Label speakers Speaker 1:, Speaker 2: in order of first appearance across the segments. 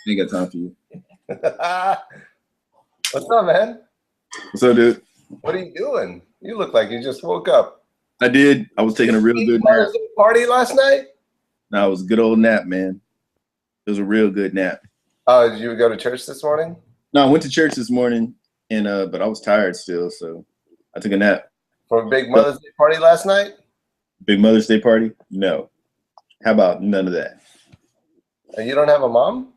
Speaker 1: Ain't got time for you.
Speaker 2: What's up, man?
Speaker 1: What's up, dude?
Speaker 2: What are you doing? You look like you just woke up.
Speaker 1: I did. I was taking a real good nap.
Speaker 2: Party last night?
Speaker 1: No, it was a good old nap, man. It was a real good nap.
Speaker 2: Oh, did you go to church this morning?
Speaker 1: No, I went to church this morning, and but I was tired still, so I took a nap.
Speaker 2: For a big Mother's Day party last night?
Speaker 1: Big Mother's Day party? No. How about none of that?
Speaker 2: You don't have a mom?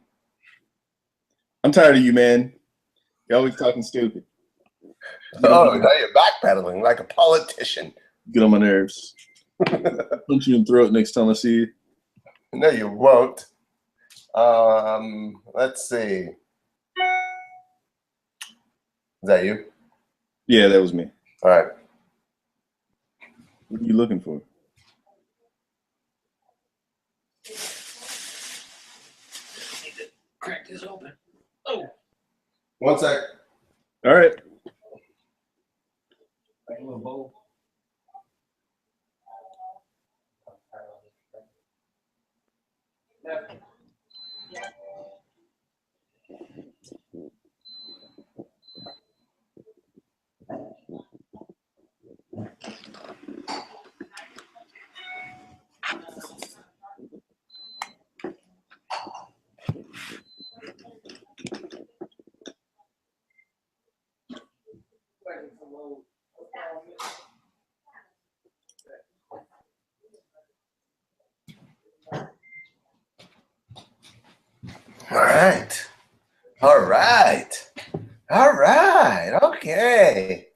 Speaker 1: I'm tired of you, man. You're always talking stupid.
Speaker 2: Oh, now you're backpedaling like a politician.
Speaker 1: Get on my nerves. Punch you in the throat next time I see you.
Speaker 2: No, you won't. Let's see. Is that you?
Speaker 1: Yeah, that was me.
Speaker 2: All right.
Speaker 1: What are you looking for?
Speaker 3: Need to crack this open. Oh.
Speaker 2: 1 sec.
Speaker 1: All right.
Speaker 3: Bring a little bowl.
Speaker 2: All right. All right. All right. Okay.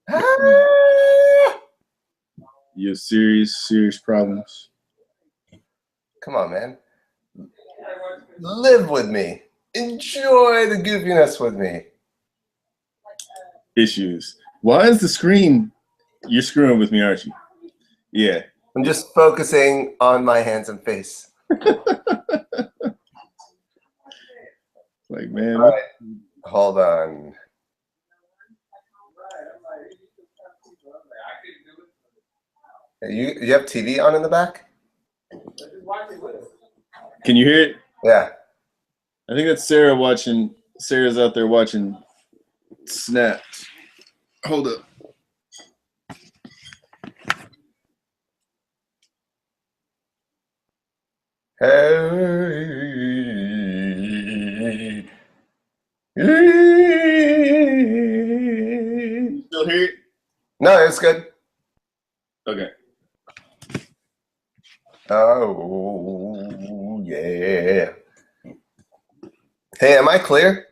Speaker 2: Ah.
Speaker 1: You have serious problems.
Speaker 2: Come on, man. Live with me. Enjoy the goofiness with me.
Speaker 1: Issues. Why is the screen? You're screwing with me, aren't you? Yeah.
Speaker 2: I'm just focusing on my hands and face.
Speaker 1: Like, man.
Speaker 2: All right. Hold on. You have TV on in the back?
Speaker 1: Can you hear it?
Speaker 2: Yeah.
Speaker 1: I think that's Sarah watching. Sarah's out there watching Snaps. Hold up.
Speaker 2: Hey.
Speaker 1: You still hear it?
Speaker 2: No, it's good.
Speaker 1: Okay.
Speaker 2: Oh, yeah. Hey, am I clear?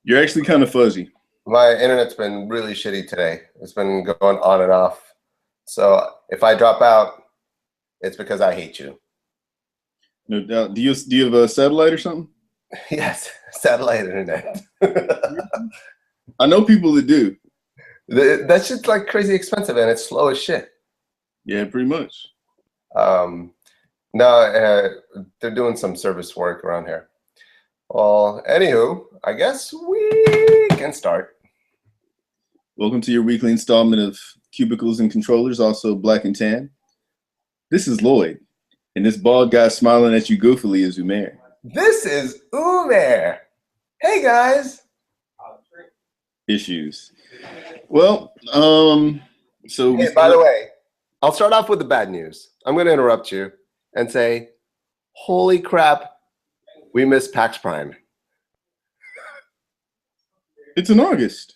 Speaker 1: You're actually kind of fuzzy.
Speaker 2: My internet's been really shitty today. It's been going on and off. So if I drop out, it's because I hate you.
Speaker 1: No doubt. Do you have a satellite or something?
Speaker 2: Yes, satellite internet.
Speaker 1: I know people that do.
Speaker 2: That shit's like crazy expensive and it's slow as shit.
Speaker 1: Yeah, pretty much.
Speaker 2: No, they're doing some service work around here. Well, anywho, I guess we can start.
Speaker 1: Welcome to your weekly installment of Cubicles and Controllers, also Black and Tan. This is Lloyd, and this bald guy smiling at you goofily is Umair.
Speaker 2: This is Umair. Hey, guys.
Speaker 1: Issues. Well, so
Speaker 2: Hey, by the way, I'll start off with the bad news. I'm going to interrupt you and say, holy crap, we missed PAX Prime.
Speaker 1: It's in August.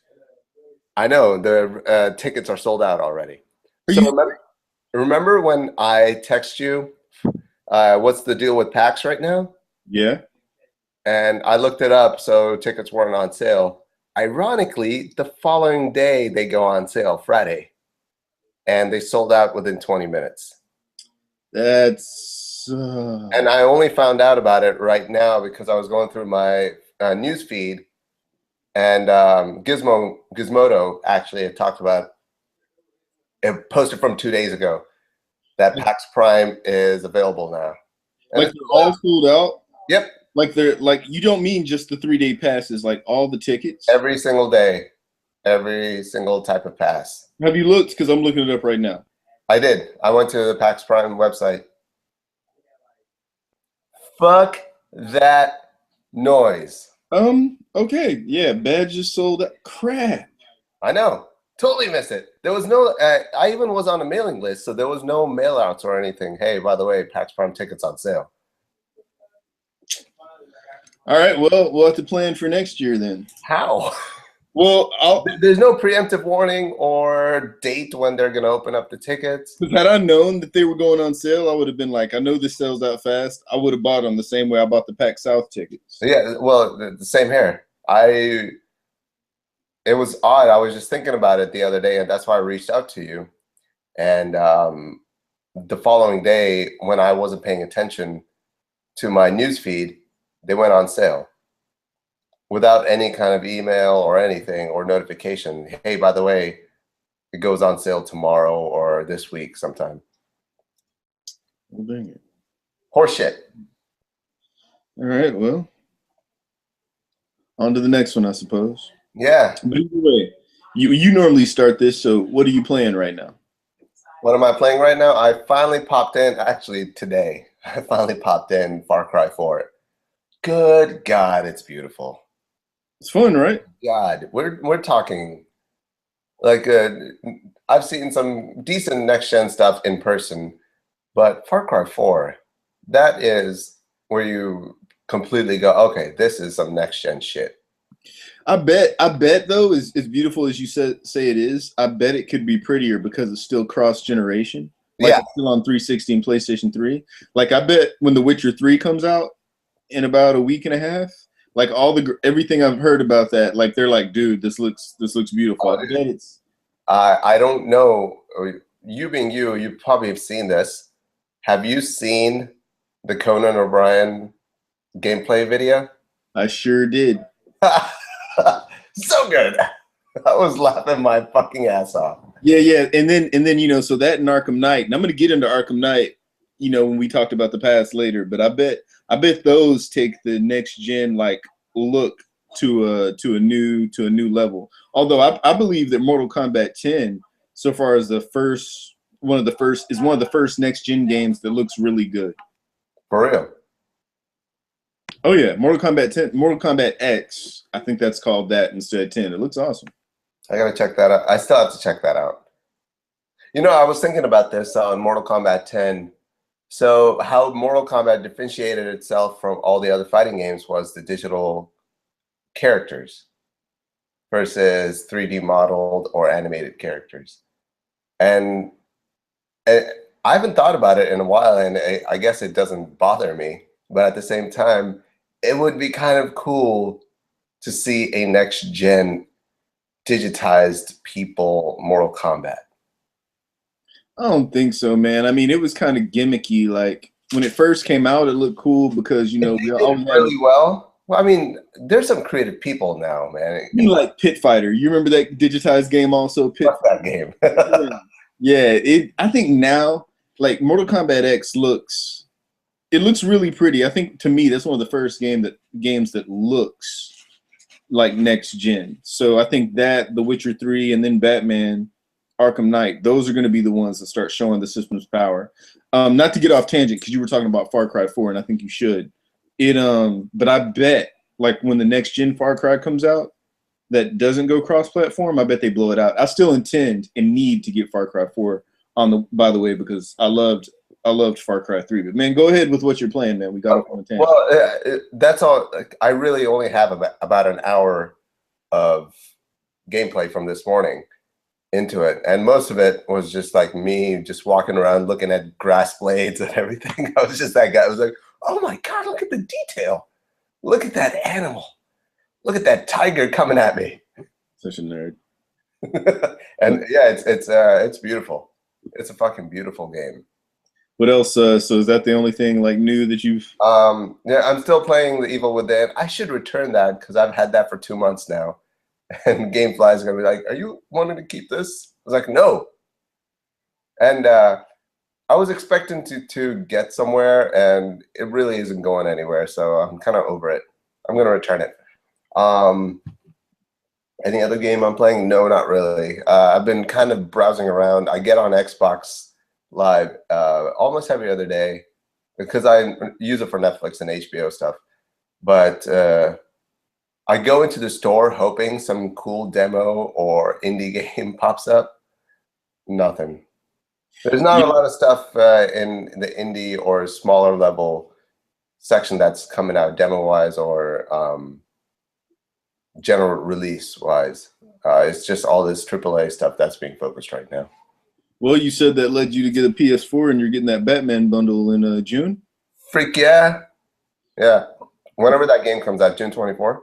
Speaker 2: I know, the tickets are sold out already. Remember when I text you, what's the deal with PAX right now?
Speaker 1: Yeah.
Speaker 2: And I looked it up, so tickets weren't on sale. Ironically, the following day they go on sale, Friday. And they sold out within 20 minutes.
Speaker 1: That's...
Speaker 2: And I only found out about it right now because I was going through my news feed, and Gizmodo actually had talked about it, posted from 2 days ago that PAX Prime is available now. And
Speaker 1: like they're all sold out?
Speaker 2: Yep.
Speaker 1: Like they're like, you don't mean just the 3-day passes, like all the tickets?
Speaker 2: Every single day, every single type of pass.
Speaker 1: Have you looked? Because I'm looking it up right now.
Speaker 2: I did. I went to the PAX Prime website. Fuck that Noise.
Speaker 1: Okay, yeah, badges sold out. Crap.
Speaker 2: I know. Totally missed it. There was no. I even was on a mailing list, so there was no mailouts or anything. Hey, by the way, PAX Prime tickets on sale.
Speaker 1: All right, well, we'll have to plan for next year then.
Speaker 2: How?
Speaker 1: Well,
Speaker 2: There's no preemptive warning or date when they're going to open up the tickets.
Speaker 1: had I known that they were going on sale, I would have been like, I know this sells out fast. I would have bought them the same way I bought the PAX South tickets.
Speaker 2: Yeah, well, the same here. It was odd. I was just thinking about it the other day, and that's why I reached out to you. And the following day, when I wasn't paying attention to my news feed, they went on sale without any kind of email or anything or notification. Hey, by the way, it goes on sale tomorrow or this week sometime.
Speaker 1: Well, dang it.
Speaker 2: Horseshit.
Speaker 1: All right, well, on to the next one, I suppose.
Speaker 2: Yeah.
Speaker 1: But either way, you normally start this, so what are you playing right now?
Speaker 2: What am I playing right now? I finally popped in, actually today, I finally popped in Far Cry 4. Good God, it's beautiful.
Speaker 1: It's fun, right?
Speaker 2: God, we're talking like I've seen some decent next gen stuff in person, but Far Cry 4, that is where you completely go, okay, this is some next gen shit.
Speaker 1: I bet though, as beautiful as you say it is, I bet it could be prettier because it's still cross generation. Like
Speaker 2: Yeah.
Speaker 1: it's still on 360 and PlayStation 3. Like I bet when The Witcher 3 comes out in about a week and a half, like everything I've heard about that, like they're like, dude, this looks beautiful. I bet it's.
Speaker 2: I don't know. You being you probably have seen this. Have you seen the Conan O'Brien gameplay video?
Speaker 1: I sure did.
Speaker 2: So good. I was laughing my fucking ass off.
Speaker 1: Yeah, and then so that in Arkham Knight, and I'm gonna get into Arkham Knight, when we talked about the past later, but I bet those take the next gen like look to a new level. Although I believe that Mortal Kombat 10, so far as one of the first next gen games that looks really good.
Speaker 2: For real.
Speaker 1: Oh yeah, Mortal Kombat X. I think that's called that instead of 10. It looks awesome.
Speaker 2: I gotta check that out. I still have to check that out. I was thinking about this on Mortal Kombat 10. So how Mortal Kombat differentiated itself from all the other fighting games was the digital characters versus 3D modeled or animated characters. And I haven't thought about it in a while, and I guess it doesn't bother me. But at the same time, it would be kind of cool to see a next gen digitized people Mortal Kombat.
Speaker 1: I don't think so, man. I mean, it was kind of gimmicky. Like when it first came out, it looked cool because we
Speaker 2: Did
Speaker 1: always
Speaker 2: really well. Well, I mean, there's some creative people now, man.
Speaker 1: like Pit Fighter. You remember that digitized game also?
Speaker 2: Fuck that game.
Speaker 1: Yeah. I think now, like Mortal Kombat X looks really pretty. I think to me that's one of the first games that looks like next gen. So I think that The Witcher 3 and then Batman Arkham Knight, those are going to be the ones that start showing the system's power. Not to get off tangent, because you were talking about Far Cry 4, and I think you should. But I bet, like, when the next gen Far Cry comes out, that doesn't go cross-platform, I bet they blow it out. I still intend and need to get Far Cry 4 by the way, because I loved Far Cry 3. But man, go ahead with what you're playing, man. We got off on a tangent.
Speaker 2: Well, that's all. I really only have about an hour of gameplay from this morning into it, and most of it was just like me just walking around looking at grass blades and everything. I was just that guy. I was like, oh my God, look at the detail. Look at that animal. Look at that tiger coming at me.
Speaker 1: Such a nerd.
Speaker 2: And yeah, it's beautiful. It's a fucking beautiful game.
Speaker 1: What else? So is that the only thing like new that you've?
Speaker 2: Yeah, I'm still playing The Evil Within. I should return that because I've had that for 2 months now. And GameFly is gonna be like, "Are you wanting to keep this?" I was like, "No." And I was expecting to get somewhere, and it really isn't going anywhere. So I'm kind of over it. I'm gonna return it. Any other game I'm playing? No, not really. I've been kind of browsing around. I get on Xbox Live almost every other day because I use it for Netflix and HBO stuff. but I go into the store hoping some cool demo or indie game pops up. Nothing. There's not a lot of stuff in the indie or smaller level section that's coming out demo-wise or general release-wise. It's just all this AAA stuff that's being focused right now.
Speaker 1: Well, you said that led you to get a PS4, and you're getting that Batman bundle in June?
Speaker 2: Freak yeah. Yeah. Whenever that game comes out, June 24th?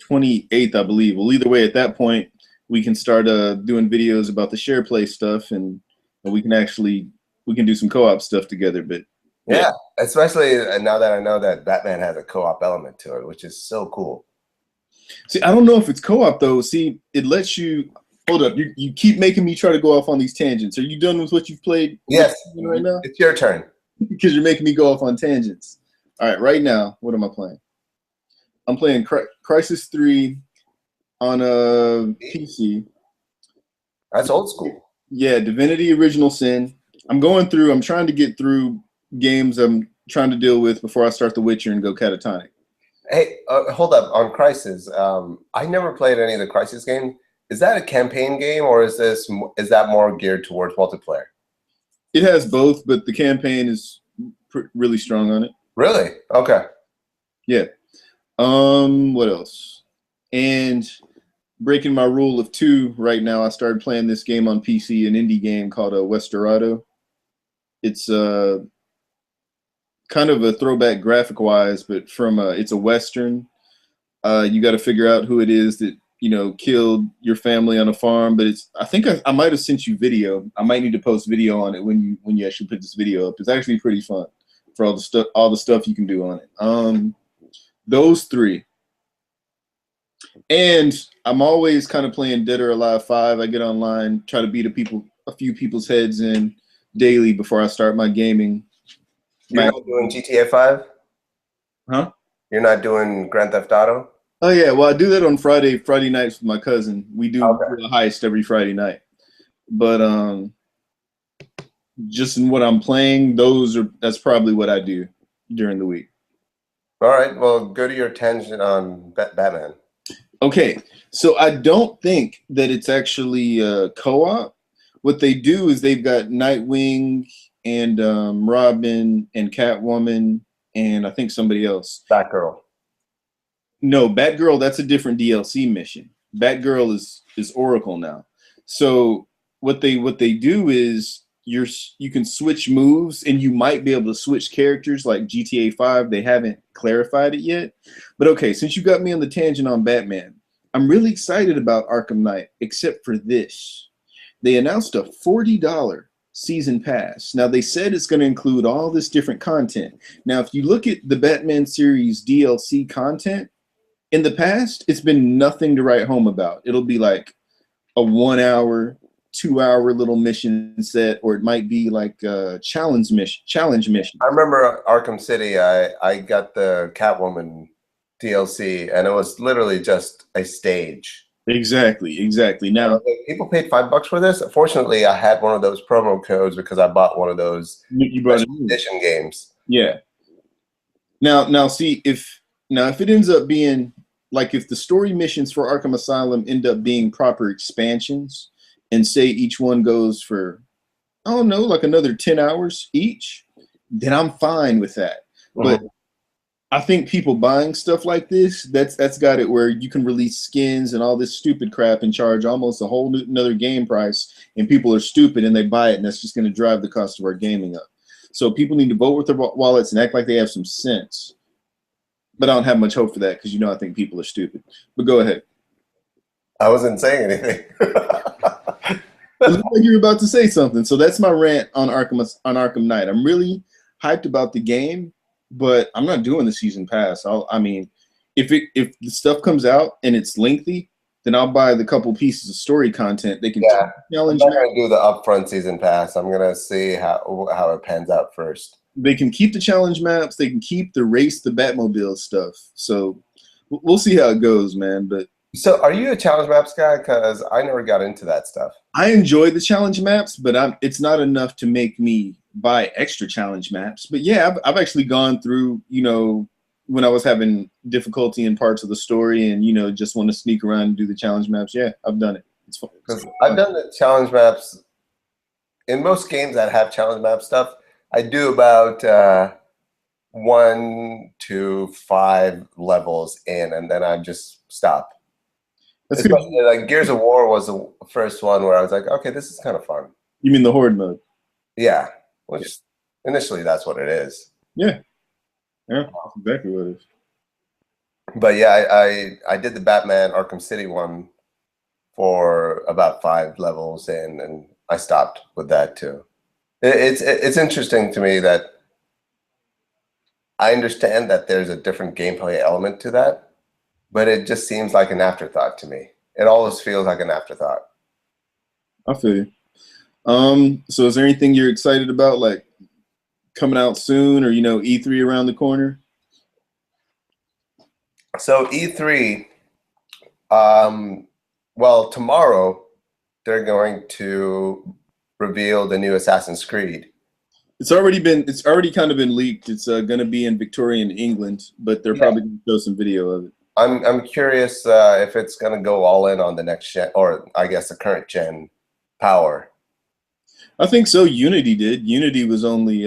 Speaker 1: 28th, I believe. Well, either way, at that point, we can start doing videos about the share play stuff, and we can do some co-op stuff together. But
Speaker 2: yeah, especially now that I know that Batman has a co-op element to it, which is so cool.
Speaker 1: See, I don't know if it's co-op though. See, it lets you. Hold up, you keep making me try to go off on these tangents. Are you done with what you've played?
Speaker 2: Yes,
Speaker 1: right now.
Speaker 2: It's your turn.
Speaker 1: Because you're making me go off on tangents. All right, right now, what am I playing? I'm playing Crisis 3 on a PC.
Speaker 2: That's old school.
Speaker 1: Yeah, Divinity Original Sin. I'm trying to get through games I'm trying to deal with before I start The Witcher and go catatonic.
Speaker 2: Hey, hold up. On Crisis, I never played any of the Crisis games. Is that a campaign game, or is that more geared towards multiplayer?
Speaker 1: It has both, but the campaign is really strong on it.
Speaker 2: Really? Okay.
Speaker 1: Yeah. What else? And breaking my rule of 2 right now, I started playing this game on PC, an indie game called Westerado. It's kind of a throwback graphic-wise, but it's a Western. You got to figure out who it is that killed your family on a farm. But I think I might have sent you video. I might need to post video on it when you actually put this video up. It's actually pretty fun for all the stuff you can do on it. Those 3. And I'm always kind of playing Dead or Alive 5. I get online, try to beat a few people's heads in daily before I start my gaming.
Speaker 2: You're not doing GTA 5?
Speaker 1: Huh? You're
Speaker 2: not doing Grand Theft Auto?
Speaker 1: Oh yeah, well I do that on Friday nights with my cousin. We do a heist every Friday night. But just in what I'm playing, that's probably what I do during the week.
Speaker 2: All right, well, go to your tangent on Batman.
Speaker 1: Okay, so I don't think that it's actually co-op. What they do is they've got Nightwing and Robin and Catwoman and I think somebody else.
Speaker 2: Batgirl.
Speaker 1: No, Batgirl, that's a different DLC mission. Batgirl is Oracle now. So what they do is you can switch moves, and you might be able to switch characters like GTA 5. They haven't clarified it yet. But okay, since you got me on the tangent on Batman, I'm really excited about Arkham Knight, except for this. They announced a $40 season pass. Now, they said it's going to include all this different content. Now, if you look at the Batman series DLC content, in the past, it's been nothing to write home about. It'll be like a 1 hour, 2 hour little mission set, or it might be like a challenge mission.
Speaker 2: I remember Arkham City. I got the Catwoman DLC, and it was literally just a stage.
Speaker 1: Exactly. Now
Speaker 2: people paid $5 for this. Fortunately, I had one of those promo codes because I bought one of those edition games.
Speaker 1: Yeah. Now see if it ends up being like, if the story missions for Arkham Asylum end up being proper expansions, and say each one goes for, I don't know, like another 10 hours each, then I'm fine with that. But I think people buying stuff like this, that's got it where you can release skins and all this stupid crap and charge almost a whole another game price, and people are stupid and they buy it, and that's just going to drive the cost of our gaming up. So people need to vote with their wallets and act like they have some sense. But I don't have much hope for that because I think people are stupid. But go ahead.
Speaker 2: I wasn't saying anything.
Speaker 1: It looked like you were about to say something. So that's my rant on Arkham Knight. I'm really hyped about the game, but I'm not doing the season pass. If the stuff comes out and it's lengthy, then I'll buy the couple pieces of story content. They can challenge.
Speaker 2: I'm not gonna do the upfront season pass. I'm gonna see how it pans out first.
Speaker 1: They can keep the challenge maps. They can keep the race the Batmobile stuff. So we'll see how it goes, man. But
Speaker 2: so, are you a challenge maps guy? Because I never got into that stuff.
Speaker 1: I enjoy the challenge maps, but it's not enough to make me buy extra challenge maps. But yeah, I've actually gone through, when I was having difficulty in parts of the story and, you know, just want to sneak around and do the challenge maps. Yeah, I've done it. It's fun.
Speaker 2: Because I've done the challenge maps in most games that have challenge map stuff. I do about 1 to 5 levels in, and then I just stop.
Speaker 1: That's good.
Speaker 2: Especially, like Gears of War was the first one where I was like, okay, this is kind of fun.
Speaker 1: You mean the horde mode?
Speaker 2: Yeah, which initially that's what it is.
Speaker 1: Yeah, yeah, that's exactly what it is.
Speaker 2: But yeah, I did the Batman Arkham City one for about 5 levels in, and I stopped with that too. It's interesting to me that I understand that there's a different gameplay element to that, but it just seems like an afterthought to me. It always feels like an afterthought.
Speaker 1: I feel you. So is there anything you're excited about, like coming out soon, or, you know, E3 around the corner?
Speaker 2: So E3, well, tomorrow they're going to reveal the new Assassin's Creed.
Speaker 1: It's already kind of been leaked. It's going to be in Victorian England, but they're probably going to show some video of it.
Speaker 2: I'm curious if it's going to go all in on the next gen, or I guess the current gen power.
Speaker 1: I think so. Unity did. Unity was only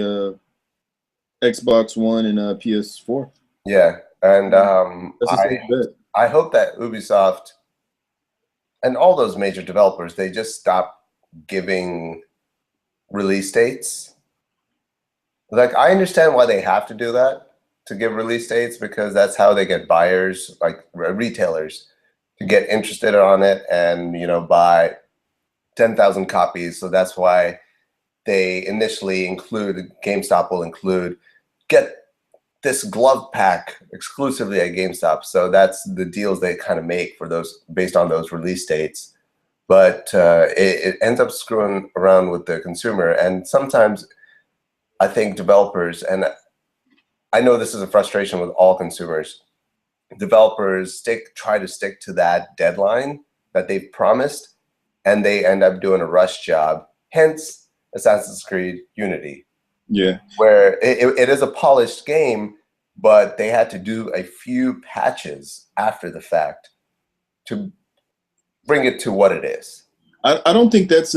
Speaker 1: Xbox One and PS4.
Speaker 2: Yeah, and
Speaker 1: That's a safe bet.
Speaker 2: I hope that Ubisoft and all those major developers, they just stop giving release dates. Like, I understand why they have to do that, to give release dates, because that's how they get buyers, like retailers, to get interested on it and, you know, buy 10,000 copies. So that's why they initially include, GameStop will include, get this glove pack exclusively at GameStop. So that's the deals they kind of make for those, based on those release dates. But it ends up screwing around with the consumer. And sometimes I think developers, and I know this is a frustration with all consumers, developers try to stick to that deadline that they've promised, and they end up doing a rush job. Hence Assassin's Creed Unity.
Speaker 1: Yeah.
Speaker 2: Where it is a polished game, but they had to do a few patches after the fact to bring it to what it is.
Speaker 1: I don't think that's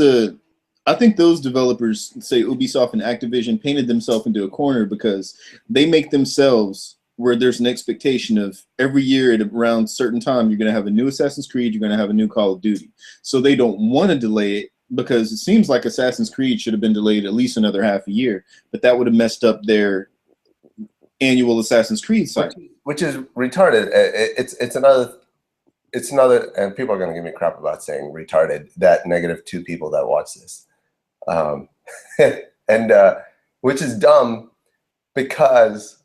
Speaker 1: I think those developers, say Ubisoft and Activision, painted themselves into a corner because they make themselves where there's an expectation of every year at around a certain time, you're going to have a new Assassin's Creed, you're going to have a new Call of Duty. So they don't want to delay it, because it seems like Assassin's Creed should have been delayed at least another half a year, but that would have messed up their annual Assassin's Creed cycle.
Speaker 2: Which is retarded. It's another, and people are going to give me crap about saying retarded, that -2 people that watch this. And which is dumb, because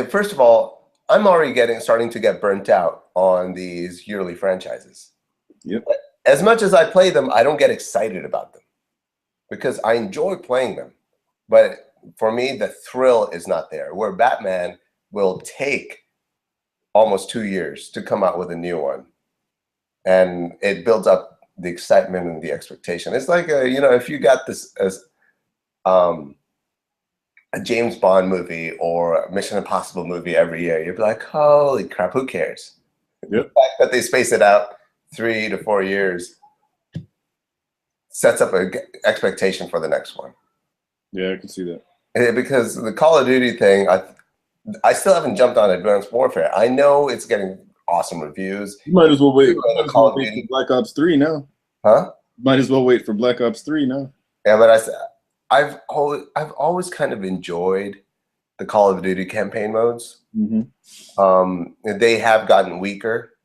Speaker 2: first of all, I'm already starting to get burnt out on these yearly franchises.
Speaker 1: Yep.
Speaker 2: As much as I play them, I don't get excited about them because I enjoy playing them. But for me, the thrill is not there. Where Batman will take almost 2 years to come out with a new one, and it builds up the excitement and the expectation. It's like, you know, if you got this as a James Bond movie or a Mission Impossible movie every year, you'd be like, holy crap, who cares?
Speaker 1: Yep.
Speaker 2: The fact that they space it out 3 to 4 years sets up an expectation for the next one.
Speaker 1: Yeah, I can see that.
Speaker 2: Because the Call of Duty thing, I still haven't jumped on Advanced Warfare. I know it's getting awesome reviews.
Speaker 1: You might as well wait.
Speaker 2: Call of
Speaker 1: Wait
Speaker 2: Duty.
Speaker 1: for Black Ops 3 now.
Speaker 2: Huh?
Speaker 1: Might as well wait for Black Ops 3 now.
Speaker 2: Yeah, but I've always kind of enjoyed the Call of Duty campaign modes.
Speaker 1: Mm-hmm.
Speaker 2: They have gotten weaker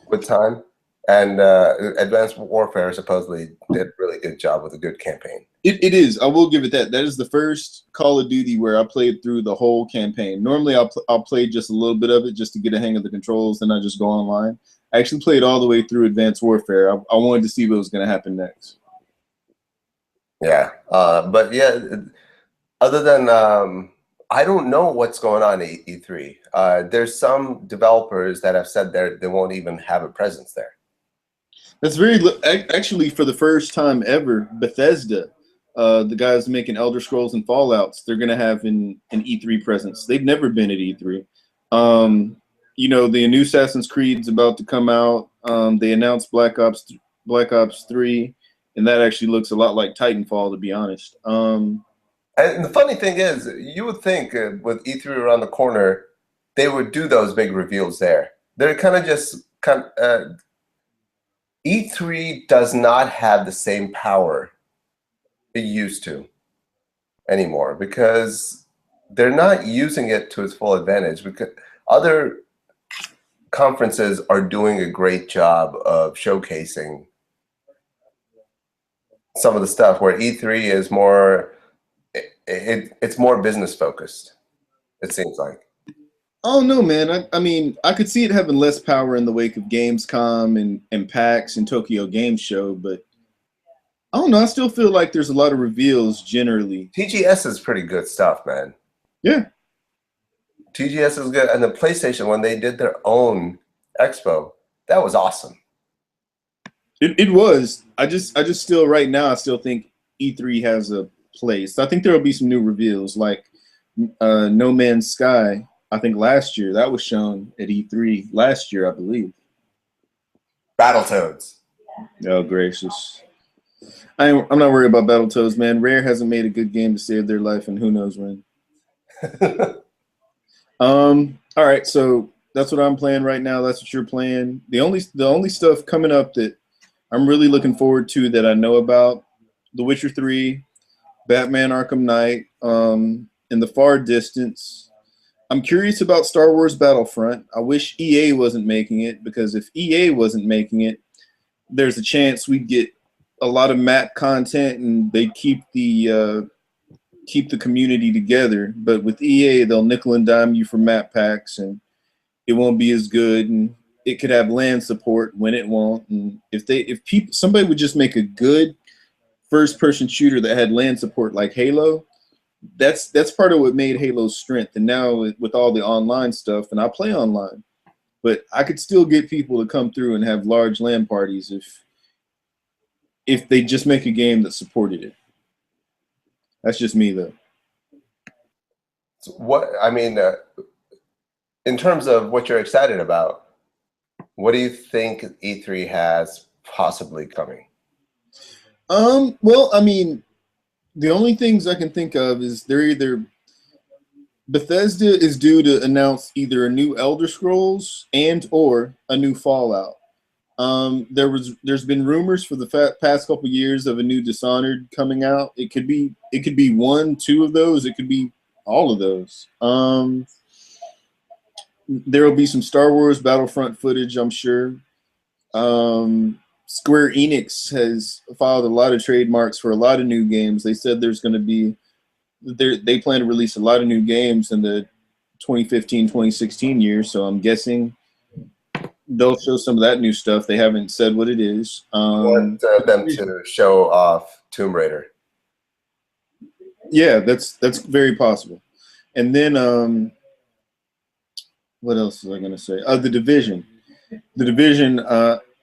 Speaker 2: with time, and Advanced Warfare supposedly did a really good job with a good campaign.
Speaker 1: It is. I will give it that. That is the first Call of Duty where I played through the whole campaign. Normally, I'll play just a little bit of it just to get a hang of the controls, then I just go online. I actually played all the way through Advanced Warfare. I wanted to see what was going to happen next.
Speaker 2: Yeah, but yeah, other than I don't know what's going on at E3. There's some developers that have said they won't even have a presence there.
Speaker 1: That's actually, for the first time ever, Bethesda The guys making Elder Scrolls and Fallouts, they're gonna have an E3 presence. They've never been at E3. The new Assassin's Creed's about to come out. They announced Black Ops 3, and that actually looks a lot like Titanfall, to be honest.
Speaker 2: And the funny thing is, you would think with E3 around the corner, they would do those big reveals there. They're kind of just E3 does not have the same power it used to anymore because they're not using it to its full advantage. Because other conferences are doing a great job of showcasing some of the stuff where E3 is more. It's more business focused. It seems like.
Speaker 1: Oh no, man. I mean, I could see it having less power in the wake of Gamescom and PAX and Tokyo Game Show, but I don't know. I still feel like there's a lot of reveals generally.
Speaker 2: TGS is pretty good stuff, man.
Speaker 1: Yeah.
Speaker 2: TGS is good, and the PlayStation when they did their own expo, that was awesome.
Speaker 1: It was. I just still right now I still think E3 has a place. I think there will be some new reveals like No Man's Sky. I think last year that was shown at E3 last year, I believe.
Speaker 2: Battletoads.
Speaker 1: Oh gracious! I'm not worried about Battletoads, man. Rare hasn't made a good game to save their life, and who knows when. All right, so that's what I'm playing right now. That's what you're playing. The only stuff coming up that I'm really looking forward to that I know about: The Witcher 3, Batman: Arkham Knight, in the far distance. I'm curious about Star Wars Battlefront. I wish EA wasn't making it, because if EA wasn't making it, there's a chance we'd get a lot of map content and they keep the community together. But with EA, they'll nickel and dime you for map packs, and it won't be as good. And it could have land support when it won't. And if somebody would just make a good first-person shooter that had land support like Halo, that's part of what made Halo's strength. And now with all the online stuff, and I play online, but I could still get people to come through and have large LAN parties if they just make a game that supported it. That's just me, though.
Speaker 2: What I mean, in terms of what you're excited about, what do you think E3 has possibly coming?
Speaker 1: Well, I mean, the only things I can think of is Bethesda is due to announce either a new Elder Scrolls or a new Fallout. There's been rumors for the past couple years of a new Dishonored coming out. It could be one, two of those. It could be all of those. There will be some Star Wars Battlefront footage, I'm sure. Square Enix has filed a lot of trademarks for a lot of new games. They said they plan to release a lot of new games in the 2015-2016 year, so I'm guessing they'll show some of that new stuff. They haven't said what it is.
Speaker 2: Want them to show off Tomb Raider.
Speaker 1: Yeah, that's very possible. And then what else was I going to say? The Division. The Division,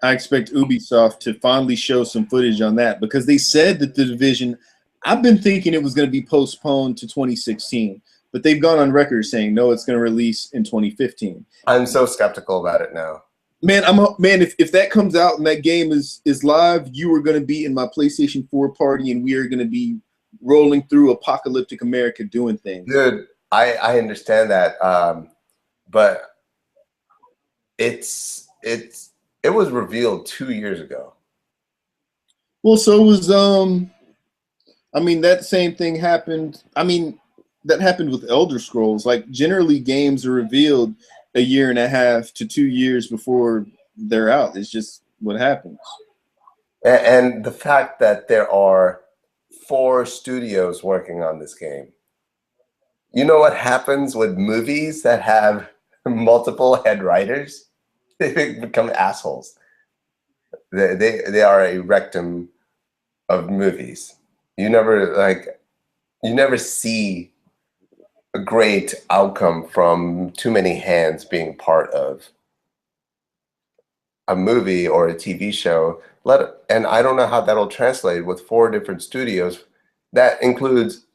Speaker 1: I expect Ubisoft to finally show some footage on that, because they said that The Division, I've been thinking it was going to be postponed to 2016, but they've gone on record saying, no, it's going to release in 2015.
Speaker 2: I'm so skeptical about it now.
Speaker 1: Man, if that comes out and that game is live, you are going to be in my PlayStation 4 party, and we are going to be rolling through apocalyptic America doing things.
Speaker 2: Dude, I understand that, but it was revealed 2 years ago.
Speaker 1: Well, so was I mean, that same thing happened. I mean, that happened with Elder Scrolls. Like, generally, games are revealed a year and a half to 2 years before they're out. It's just what happens.
Speaker 2: And the fact that there are 4 studios working on this game. You know what happens with movies that have multiple head writers? They become assholes. They are a rectum of movies. You never see a great outcome from too many hands being part of a movie or a TV show. And I don't know how that'll translate with 4 different studios that includes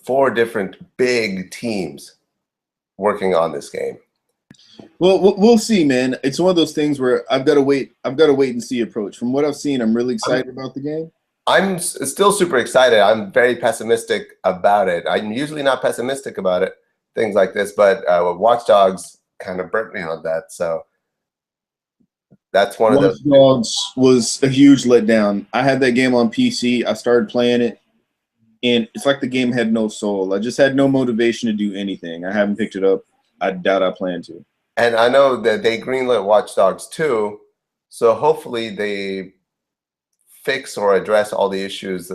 Speaker 2: 4 different big teams working on this game.
Speaker 1: Well, we'll see, man. It's one of those things where I've got to wait. I've got to wait and see approach. From what I've seen, I'm really excited about the game.
Speaker 2: I'm still super excited. I'm very pessimistic about it. I'm usually not pessimistic about it, things like this, but Watch Dogs kind of burnt me on that. So that's one of those.
Speaker 1: Watch Dogs was a huge letdown. I had that game on PC. I started playing it, and it's like the game had no soul. I just had no motivation to do anything. I haven't picked it up. I doubt I plan to.
Speaker 2: And I know that they greenlit Watch Dogs 2, so hopefully they fix or address all the issues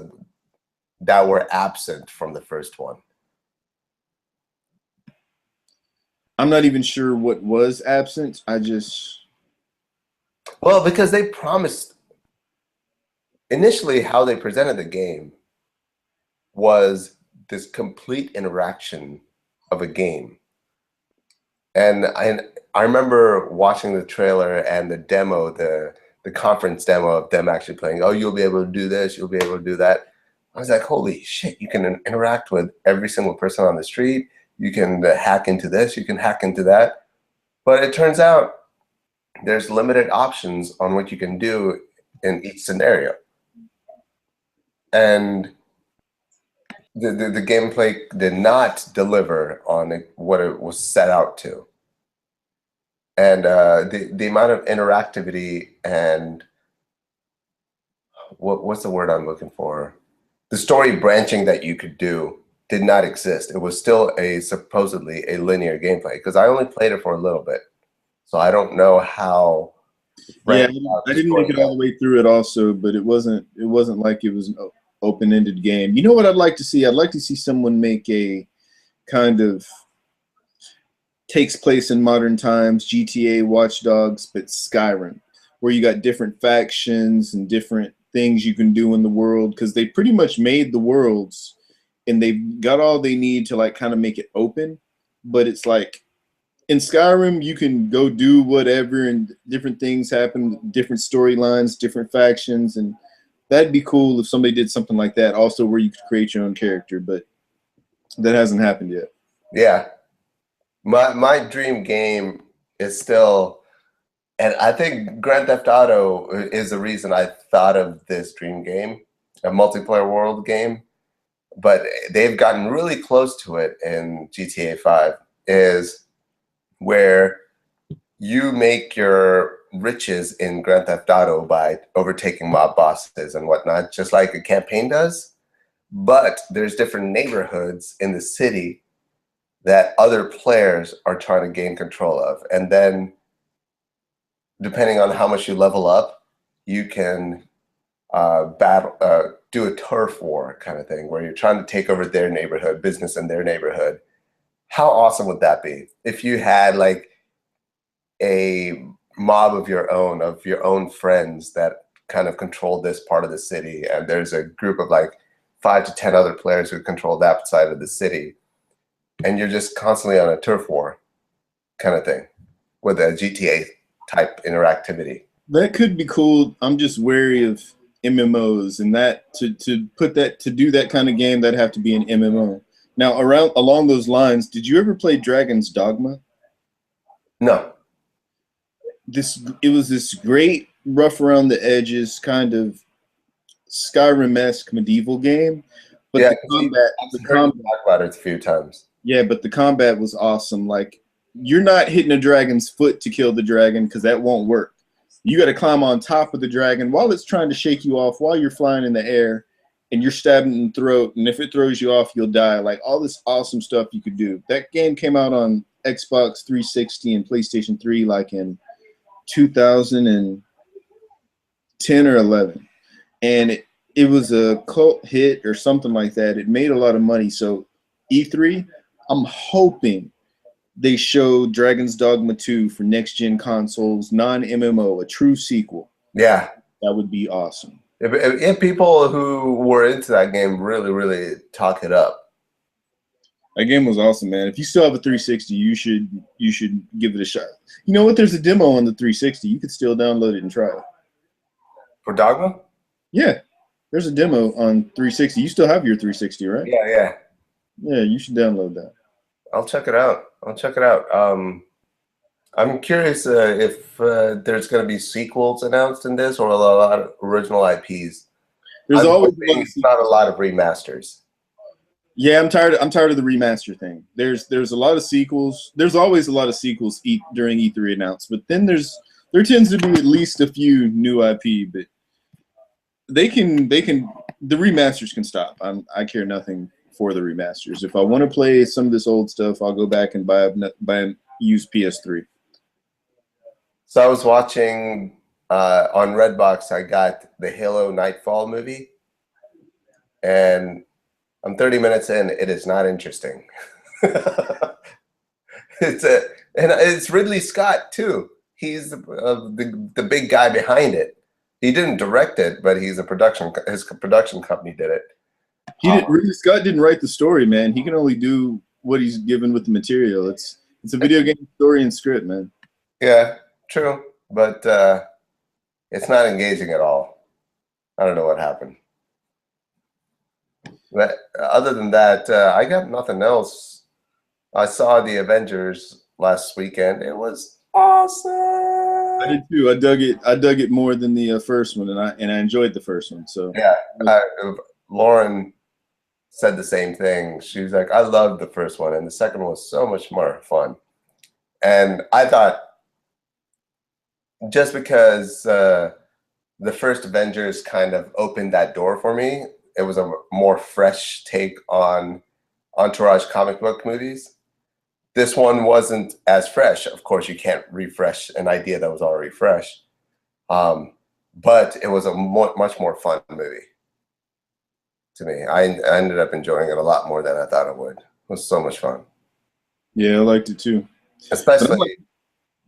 Speaker 2: that were absent from the first one.
Speaker 1: I'm not even sure what was absent.
Speaker 2: Well, because they promised initially how they presented the game was this complete interaction of a game. And I remember watching the trailer and the demo, the conference demo of them actually playing, oh, you'll be able to do this, you'll be able to do that. I was like, holy shit, you can interact with every single person on the street. You can hack into this, you can hack into that. But it turns out there's limited options on what you can do in each scenario. And the gameplay did not deliver on what it was set out to. And the amount of interactivity and what's the word I'm looking for? The story branching that you could do did not exist. It was still supposedly a linear gameplay, because I only played it for a little bit. So I don't know how.
Speaker 1: Yeah, I didn't make it all the way through it also, but it wasn't like it was an open-ended game. You know what I'd like to see? I'd like to see someone make a kind of takes place in modern times, GTA, Watch Dogs, but Skyrim, where you got different factions and different things you can do in the world, because they pretty much made the worlds and they've got all they need to like kind of make it open. But it's like in Skyrim, you can go do whatever and different things happen, different storylines, different factions, and that'd be cool if somebody did something like that also, where you could create your own character, but that hasn't happened yet.
Speaker 2: Yeah. My dream game is still, and I think Grand Theft Auto is the reason I thought of this dream game, a multiplayer world game, but they've gotten really close to it in GTA 5, is where you make your riches in Grand Theft Auto by overtaking mob bosses and whatnot, just like a campaign does. But there's different neighborhoods in the city that other players are trying to gain control of. And then depending on how much you level up, you can do a turf war kind of thing, where you're trying to take over their neighborhood, business in their neighborhood. How awesome would that be if you had like a mob of your own friends that kind of controlled this part of the city, and there's a group of like 5 to 10 other players who control that side of the city, and you're just constantly on a turf war kind of thing with a GTA type interactivity.
Speaker 1: That could be cool. I'm just wary of MMOs, and that to do that kind of game, that'd have to be an MMO. Now, along those lines, did you ever play Dragon's Dogma?
Speaker 2: No.
Speaker 1: It was this great rough around the edges kind of Skyrim-esque medieval game, but
Speaker 2: yeah,
Speaker 1: the combat
Speaker 2: talk about it a few times.
Speaker 1: Yeah, but the combat was awesome. Like, you're not hitting a dragon's foot to kill the dragon, because that won't work. You got to climb on top of the dragon while it's trying to shake you off, while you're flying in the air, and you're stabbing in the throat, and if it throws you off, you'll die. Like, all this awesome stuff you could do. That game came out on Xbox 360 and PlayStation 3 like in 2010 or 11. And it was a cult hit or something like that. It made a lot of money. So E3, I'm hoping they show Dragon's Dogma 2 for next-gen consoles, non-MMO, a true sequel.
Speaker 2: Yeah.
Speaker 1: That would be awesome.
Speaker 2: If people who were into that game really, really talk it up.
Speaker 1: That game was awesome, man. If you still have a 360, you should give it a shot. You know what? There's a demo on the 360. You could still download it and try it.
Speaker 2: For Dogma?
Speaker 1: Yeah. There's a demo on 360. You still have your 360, right?
Speaker 2: Yeah, yeah.
Speaker 1: Yeah, you should download that.
Speaker 2: I'll check it out. I'll check it out. I'm curious if there's going to be sequels announced in this, or a lot of original IPs.
Speaker 1: There's
Speaker 2: I'm
Speaker 1: always
Speaker 2: hoping not a lot of remasters.
Speaker 1: Yeah, I'm tired of the remaster thing. There's a lot of sequels. There's always a lot of sequels during E3 announced, but then there tends to be at least a few new IP. But the remasters can stop. I care nothing for the remasters. If I want to play some of this old stuff, I'll go back and buy a used PS3.
Speaker 2: So I was watching on Redbox. I got the Halo Nightfall movie, and I'm 30 minutes in. It is not interesting. And it's Ridley Scott too. He's the big guy behind it. He didn't direct it, but his production company did it.
Speaker 1: Ridley Scott didn't write the story, man. He can only do what he's given with the material. It's a video game story and script, man.
Speaker 2: Yeah, true, but it's not engaging at all. I don't know what happened. But other than that, I got nothing else. I saw the Avengers last weekend. It was awesome.
Speaker 1: I did too. I dug it more than the first one, and I enjoyed the first one. So
Speaker 2: yeah, Lauren said the same thing. She was like, "I loved the first one, and the second one was so much more fun." And I thought, just because the first Avengers kind of opened that door for me, it was a more fresh take on Entourage comic book movies. This one wasn't as fresh. Of course, you can't refresh an idea that was already fresh. But it was a much more fun movie to me. I ended up enjoying it a lot more than I thought I would. It was so much fun.
Speaker 1: Yeah, I liked it too.
Speaker 2: Especially,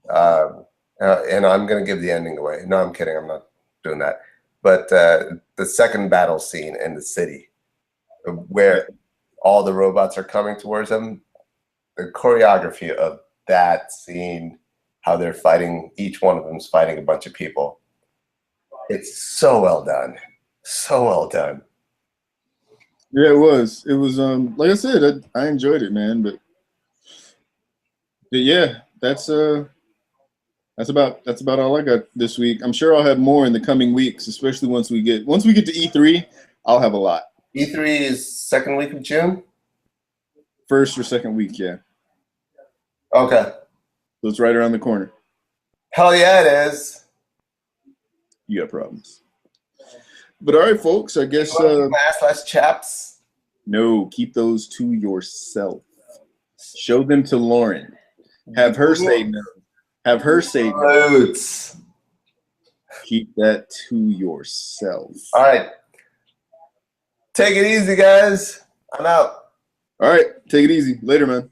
Speaker 2: and I'm going to give the ending away. No, I'm kidding. I'm not doing that. But the second battle scene in the city, where all the robots are coming towards them, the choreography of that scene, how they're fighting, each one of them's fighting a bunch of people. It's so well done. So well done.
Speaker 1: Yeah, it was. It was like I said, I enjoyed it, man. But yeah, that's about all I got this week. I'm sure I'll have more in the coming weeks, especially once we get to E3. I'll have a lot.
Speaker 2: E3 is second week of June?
Speaker 1: First or second week, yeah.
Speaker 2: Okay.
Speaker 1: So it's right around the corner.
Speaker 2: Hell yeah, it is.
Speaker 1: You got problems. But all right, folks, I guess
Speaker 2: last chaps.
Speaker 1: No, keep those to yourself. Show them to Lauren. Have her say no. Have her say no. Keep that to yourself.
Speaker 2: All right. Take it easy, guys. I'm out.
Speaker 1: All right. Take it easy. Later, man.